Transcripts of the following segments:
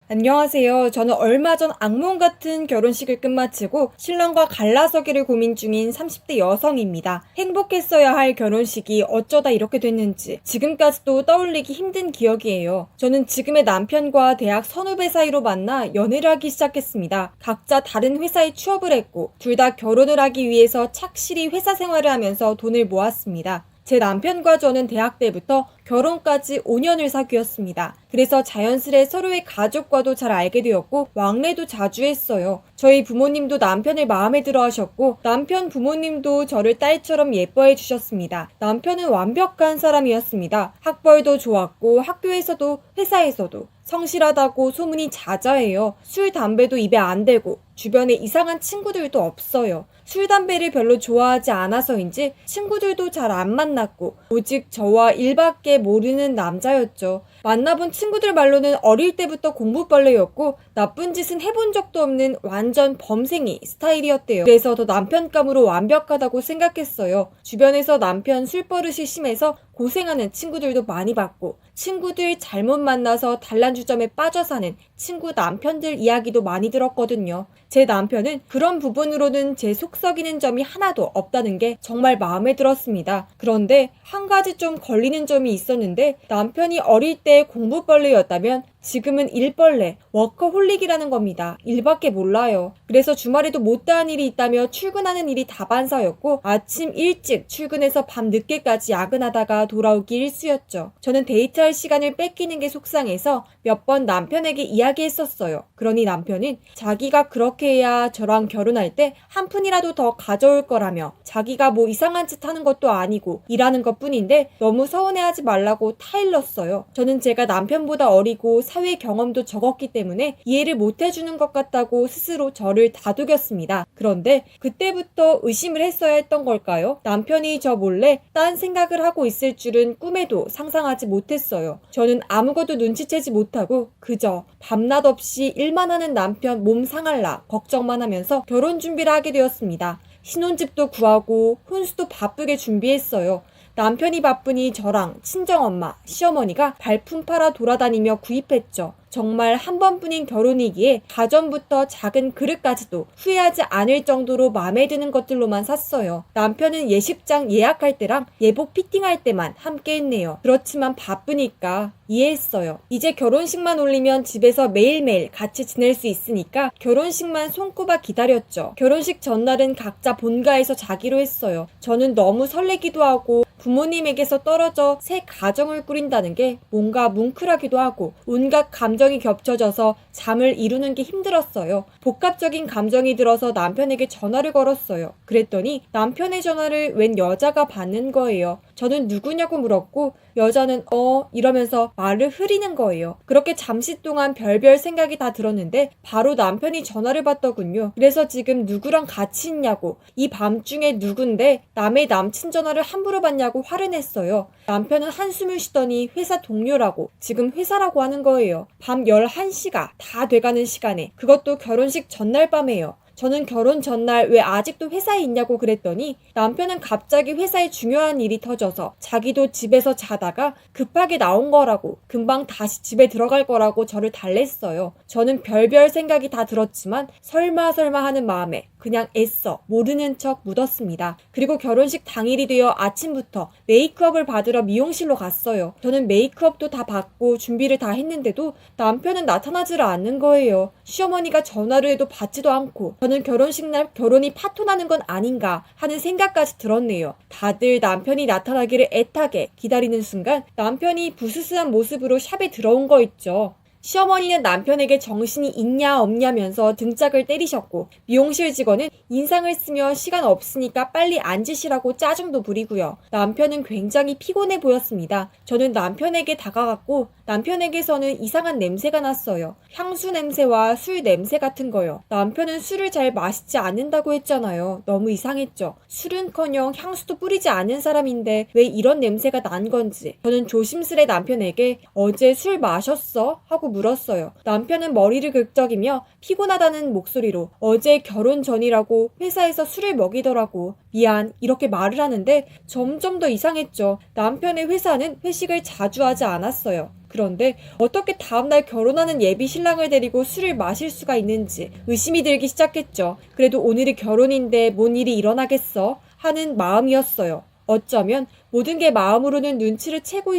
안녕하세요. 저는 얼마 전 악몽 같은 결혼식을 끝마치고 신랑과 갈라서기를 고민 중인 30대 여성입니다. 행복했어야 할 결혼식이 어쩌다 이렇게 됐는지 지금까지도 떠올리기 힘든 기억이에요. 저는 지금의 남편과 대학 선후배 사이로 만나 연애를 하기 시작했습니다. 각자 다른 회사에 취업을 했고 둘 다 결혼을 하기 위해서 착실히 회사 생활을 하면서 돈을 모았습니다. 제 남편과 저는 대학 때부터 결혼까지 5년을 사귀었습니다. 그래서 자연스레 서로의 가족과도 잘 알게 되었고 왕래도 자주 했어요. 저희 부모님도 남편을 마음에 들어 하셨고 남편 부모님도 저를 딸처럼 예뻐해 주셨습니다. 남편은 완벽한 사람이었습니다. 학벌도 좋았고 학교에서도 회사에서도 성실하다고 소문이 자자해요. 술, 담배도 입에 안 대고 주변에 이상한 친구들도 없어요. 술, 담배를 별로 좋아하지 않아서인지 친구들도 잘 안 만났고 오직 저와 일밖에 모르는 남자였죠. 만나본 친구들 말로는 어릴 때부터 공부벌레였고 나쁜 짓은 해본 적도 없는 완전 범생이 스타일이었대요. 그래서 더 남편감으로 완벽하다고 생각했어요. 주변에서 남편 술버릇이 심해서 고생하는 친구들도 많이 봤고 친구들 잘못 만나서 단란주점에 빠져 사는 친구 남편들 이야기도 많이 들었거든요. 제 남편은 그런 부분으로는 제 속 썩이는 점이 하나도 없다는 게 정말 마음에 들었습니다. 그런데 한 가지 좀 걸리는 점이 있었는데 남편이 어릴 때 공부벌레였다면 지금은 일벌레, 워커홀릭이라는 겁니다. 일밖에 몰라요. 그래서 주말에도 못다한 일이 있다며 출근하는 일이 다반사였고 아침 일찍 출근해서 밤 늦게까지 야근하다가 돌아오기 일쑤였죠. 저는 데이트할 시간을 뺏기는 게 속상해서 몇 번 남편에게 이야기했었어요. 그러니 남편은 자기가 그렇게 해야 저랑 결혼할 때 한 푼이라도 더 가져올 거라며 자기가 뭐 이상한 짓 하는 것도 아니고 일하는 것 뿐인데 너무 서운해하지 말라고 타일렀어요. 저는 제가 남편보다 어리고 사회 경험도 적었기 때문에 이해를 못 해주는 것 같다고 스스로 저를 다독였습니다. 그런데 그때부터 의심을 했어야 했던 걸까요? 남편이 저 몰래 딴 생각을 하고 있을 줄은 꿈에도 상상하지 못했어요. 저는 아무것도 눈치채지 못하고 그저 밤낮 없이 일만 하는 남편 몸 상할라 걱정만 하면서 결혼 준비를 하게 되었습니다. 신혼집도 구하고 혼수도 바쁘게 준비했어요. 남편이 바쁘니 저랑 친정엄마, 시어머니가 발품 팔아 돌아다니며 구입했죠. 정말 한 번뿐인 결혼이기에 가전부터 작은 그릇까지도 후회하지 않을 정도로 마음에 드는 것들로만 샀어요. 남편은 예식장 예약할 때랑 예복 피팅할 때만 함께 했네요. 그렇지만 바쁘니까 이해했어요. 이제 결혼식만 올리면 집에서 매일매일 같이 지낼 수 있으니까 결혼식만 손꼽아 기다렸죠. 결혼식 전날은 각자 본가에서 자기로 했어요. 저는 너무 설레기도 하고 부모님에게서 떨어져 새 가정을 꾸린다는 게 뭔가 뭉클하기도 하고 온갖 감정이 겹쳐져서 잠을 이루는 게 힘들었어요. 복합적인 감정이 들어서 남편에게 전화를 걸었어요. 그랬더니 남편의 전화를 웬 여자가 받는 거예요. 저는 누구냐고 물었고 여자는 이러면서 말을 흐리는 거예요. 그렇게 잠시 동안 별별 생각이 다 들었는데 바로 남편이 전화를 받더군요. 그래서 지금 누구랑 같이 있냐고 이 밤중에 누군데 남의 남친 전화를 함부로 받냐고 화를 냈어요. 남편은 한숨을 쉬더니 회사 동료라고 지금 회사라고 하는 거예요. 밤 11시가 다 돼가는 시간에 그것도 결혼식 전날 밤에요. 저는 결혼 전날 왜 아직도 회사에 있냐고 그랬더니 남편은 갑자기 회사에 중요한 일이 터져서 자기도 집에서 자다가 급하게 나온 거라고 금방 다시 집에 들어갈 거라고 저를 달랬어요. 저는 별별 생각이 다 들었지만 설마 하는 마음에 그냥 애써 모르는 척 묻었습니다. 그리고 결혼식 당일이 되어 아침부터 메이크업을 받으러 미용실로 갔어요. 저는 메이크업도 다 받고 준비를 다 했는데도 남편은 나타나지를 않는 거예요. 시어머니가 전화를 해도 받지도 않고 저는 결혼식 날 결혼이 파토나는 건 아닌가 하는 생각까지 들었네요. 다들 남편이 나타나기를 애타게 기다리는 순간 남편이 부스스한 모습으로 샵에 들어온 거 있죠. 시어머니는 남편에게 정신이 있냐 없냐면서 등짝을 때리셨고 미용실 직원은 인상을 쓰며 시간 없으니까 빨리 앉으시라고 짜증도 부리고요. 남편은 굉장히 피곤해 보였습니다. 저는 남편에게 다가갔고 남편에게서는 이상한 냄새가 났어요. 향수 냄새와 술 냄새 같은 거요. 남편은 술을 잘 마시지 않는다고 했잖아요. 너무 이상했죠. 술은커녕 향수도 뿌리지 않은 사람인데 왜 이런 냄새가 난 건지. 저는 조심스레 남편에게 어제 술 마셨어? 하고 물었어요. 남편은 머리를 긁적이며 피곤하다는 목소리로 어제 결혼 전이라고 회사에서 술을 먹이더라고. 미안, 이렇게 말을 하는데 점점 더 이상했죠. 남편의 회사는 회식을 자주 하지 않았어요. 그런데 어떻게 다음날 결혼하는 예비 신랑을 데리고 술을 마실 수가 있는지 의심이 들기 시작했죠. 그래도 오늘이 결혼인데 뭔 일이 일어나겠어? 하는 마음이었어요. 어쩌면 모든 게 마음으로는 눈치를 채고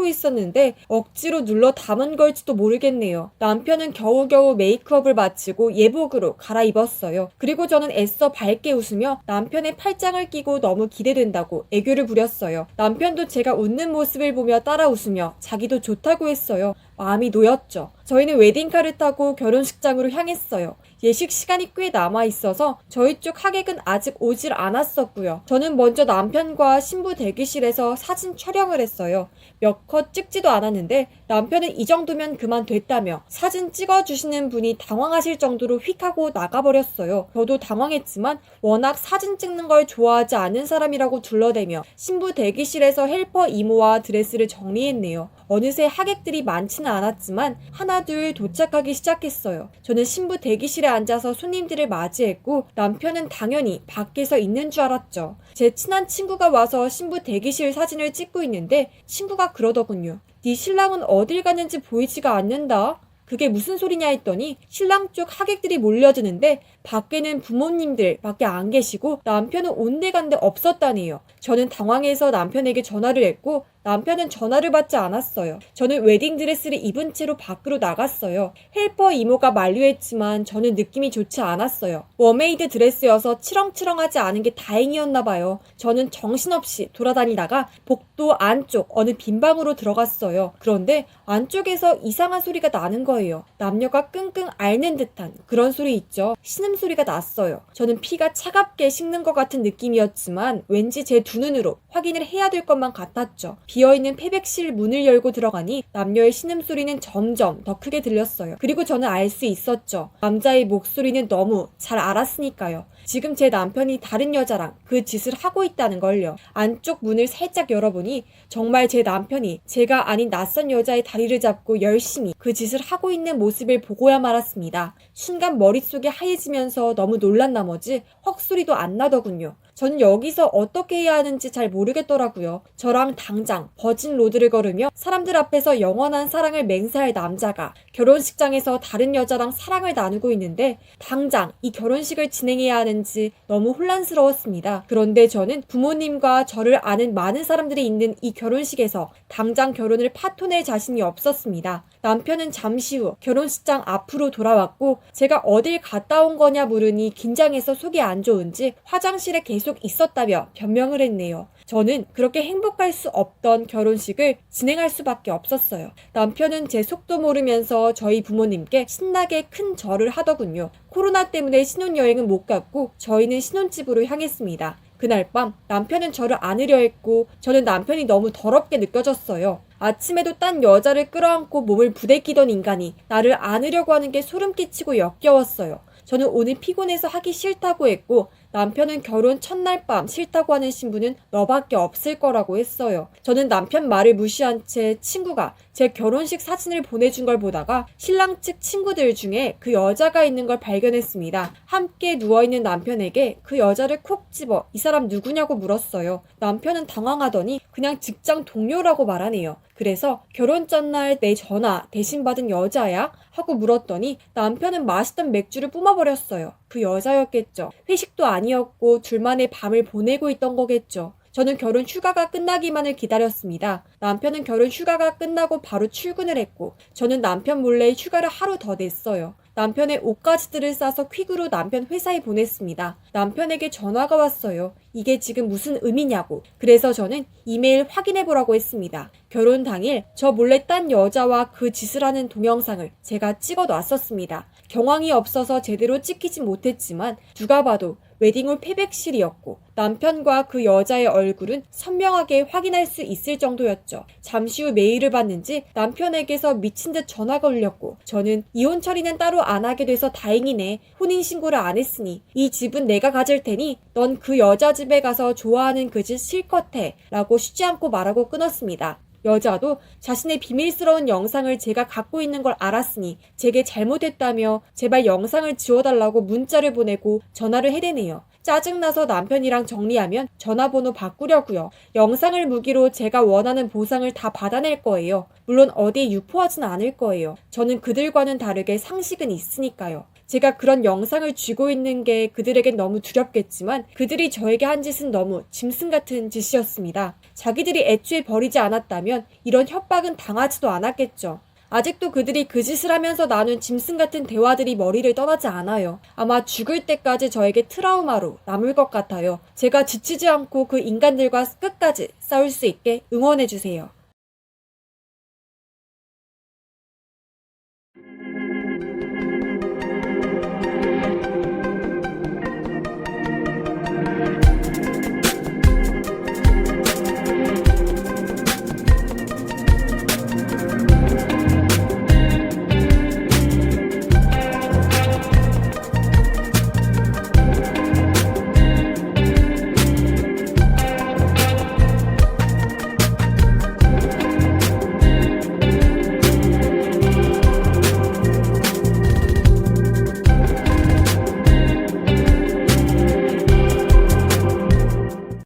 있었는데 억지로 눌러 담은 걸지도 모르겠네요. 남편은 겨우겨우 메이크업을 마치고 예복으로 갈아입었어요. 그리고 저는 애써 밝게 웃으며 남편의 팔짱을 끼고 너무 기대된다고 애교를 부렸어요. 남편도 제가 웃는 모습을 보며 따라 웃으며 자기도 좋다고 했어요. 마음이 놓였죠. 저희는 웨딩카를 타고 결혼식장으로 향했어요. 예식 시간이 꽤 남아있어서 저희 쪽 하객은 아직 오질 않았었고요. 저는 먼저 남편과 신부 대기실에서 사진 촬영을 했어요. 몇 컷 찍지도 않았는데 남편은 이 정도면 그만 됐다며 사진 찍어주시는 분이 당황하실 정도로 휙 하고 나가버렸어요. 저도 당황했지만 워낙 사진 찍는 걸 좋아하지 않는 사람이라고 둘러대며 신부 대기실에서 헬퍼 이모와 드레스를 정리했네요. 어느새 하객들이 많지는 않았지만 하나둘 도착하기 시작했어요. 저는 신부 대기실에 앉아서 손님들을 맞이했고 남편은 당연히 밖에서 있는 줄 알았죠. 제 친한 친구가 와서 신부 대기실 사진을 찍고 있는데 친구가 그러더군요. 네 신랑은 어딜 갔는지 보이지가 않는다. 그게 무슨 소리냐 했더니 신랑 쪽 하객들이 몰려드는데 밖에는 부모님들 밖에 안 계시고 남편은 온데간데 없었다네요. 저는 당황해서 남편에게 전화를 했고 남편은 전화를 받지 않았어요. 저는 웨딩드레스를 입은 채로 밖으로 나갔어요. 헬퍼 이모가 만류했지만 저는 느낌이 좋지 않았어요. 워메이드 드레스여서 치렁치렁하지 않은 게 다행이었나 봐요. 저는 정신없이 돌아다니다가 복도 안쪽 어느 빈방으로 들어갔어요. 그런데 안쪽에서 이상한 소리가 나는 거예요. 남녀가 끙끙 앓는 듯한 그런 소리 있죠. 신음소리가 났어요. 저는 피가 차갑게 식는 것 같은 느낌이었지만 왠지 제 두 눈으로 확인을 해야 될 것만 같았죠. 비어있는 패백실 문을 열고 들어가니 남녀의 신음소리는 점점 더 크게 들렸어요. 그리고 저는 알 수 있었죠. 남자의 목소리는 너무 잘 알았으니까요. 지금 제 남편이 다른 여자랑 그 짓을 하고 있다는 걸요. 안쪽 문을 살짝 열어보니 정말 제 남편이 제가 아닌 낯선 여자의 다리를 잡고 열심히 그 짓을 하고 있는 모습을 보고야 말았습니다. 순간 머릿속이 하얘지면서 너무 놀란 나머지 헉소리도 안 나더군요. 저는 여기서 어떻게 해야 하는지 잘 모르겠더라고요. 저랑 당장 버진 로드를 걸으며 사람들 앞에서 영원한 사랑을 맹세할 남자가 결혼식장에서 다른 여자랑 사랑을 나누고 있는데 당장 이 결혼식을 진행해야 하는지 너무 혼란스러웠습니다. 그런데 저는 부모님과 저를 아는 많은 사람들이 있는 이 결혼식에서 당장 결혼을 파토낼 자신이 없었습니다. 남편은 잠시 후 결혼식장 앞으로 돌아왔고 제가 어딜 갔다 온 거냐 물으니 긴장해서 속이 안 좋은지 화장실에 계속 있었다며 변명을 했네요. 저는 그렇게 행복할 수 없던 결혼식을 진행할 수밖에 없었어요. 남편은 제 속도 모르면서 저희 부모님께 신나게 큰 절을 하더군요. 코로나 때문에 신혼여행은 못 갔고 저희는 신혼집으로 향했습니다. 그날 밤 남편은 저를 안으려 했고 저는 남편이 너무 더럽게 느껴졌어요. 아침에도 딴 여자를 끌어안고 몸을 부대끼던 인간이 나를 안으려고 하는 게 소름 끼치고 역겨웠어요. 저는 오늘 피곤해서 하기 싫다고 했고 남편은 결혼 첫날 밤 싫다고 하는 신부는 너밖에 없을 거라고 했어요. 저는 남편 말을 무시한 채 친구가 제 결혼식 사진을 보내준 걸 보다가 신랑 측 친구들 중에 그 여자가 있는 걸 발견했습니다. 함께 누워있는 남편에게 그 여자를 콕 집어 이 사람 누구냐고 물었어요. 남편은 당황하더니 그냥 직장 동료라고 말하네요. 그래서 결혼 전날 내 전화 대신 받은 여자야? 하고 물었더니 남편은 마시던 맥주를 뿜어버렸어요. 그 여자였겠죠. 회식도 아니었고 둘만의 밤을 보내고 있던 거겠죠. 저는 결혼 휴가가 끝나기만을 기다렸습니다. 남편은 결혼 휴가가 끝나고 바로 출근을 했고 저는 남편 몰래 휴가를 하루 더 냈어요. 남편의 옷가지들을 싸서 퀵으로 남편 회사에 보냈습니다. 남편에게 전화가 왔어요. 이게 지금 무슨 의미냐고. 그래서 저는 이메일 확인해보라고 했습니다. 결혼 당일 저 몰래 딴 여자와 그 짓을 하는 동영상을 제가 찍어놨었습니다. 경황이 없어서 제대로 찍히진 못했지만 누가 봐도 웨딩홀 패백실이었고 남편과 그 여자의 얼굴은 선명하게 확인할 수 있을 정도였죠. 잠시 후 메일을 받는지 남편에게서 미친 듯 전화가 울렸고 저는 이혼 처리는 따로 안 하게 돼서 다행이네. 혼인신고를 안 했으니 이 집은 내가 가질 테니 넌 그 여자 집에 가서 좋아하는 그 짓 실컷 해 라고 쉬지 않고 말하고 끊었습니다. 여자도 자신의 비밀스러운 영상을 제가 갖고 있는 걸 알았으니 제게 잘못했다며 제발 영상을 지워달라고 문자를 보내고 전화를 해대네요. 짜증나서 남편이랑 정리하면 전화번호 바꾸려고요. 영상을 무기로 제가 원하는 보상을 다 받아낼 거예요. 물론 어디에 유포하진 않을 거예요. 저는 그들과는 다르게 상식은 있으니까요. 제가 그런 영상을 쥐고 있는 게 그들에겐 너무 두렵겠지만 그들이 저에게 한 짓은 너무 짐승 같은 짓이었습니다. 자기들이 애초에 버리지 않았다면 이런 협박은 당하지도 않았겠죠. 아직도 그들이 그 짓을 하면서 나눈 짐승 같은 대화들이 머리를 떠나지 않아요. 아마 죽을 때까지 저에게 트라우마로 남을 것 같아요. 제가 지치지 않고 그 인간들과 끝까지 싸울 수 있게 응원해주세요.